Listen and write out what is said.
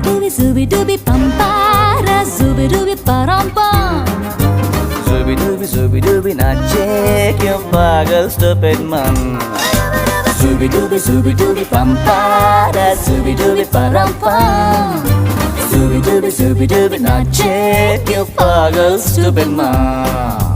Zooby dooby pampara, zooby dooby parampa. Zooby dooby, not check your pagal stupid man. Zooby dooby pampara, zooby dooby parampa. Zooby dooby, not check your pagal stupid man.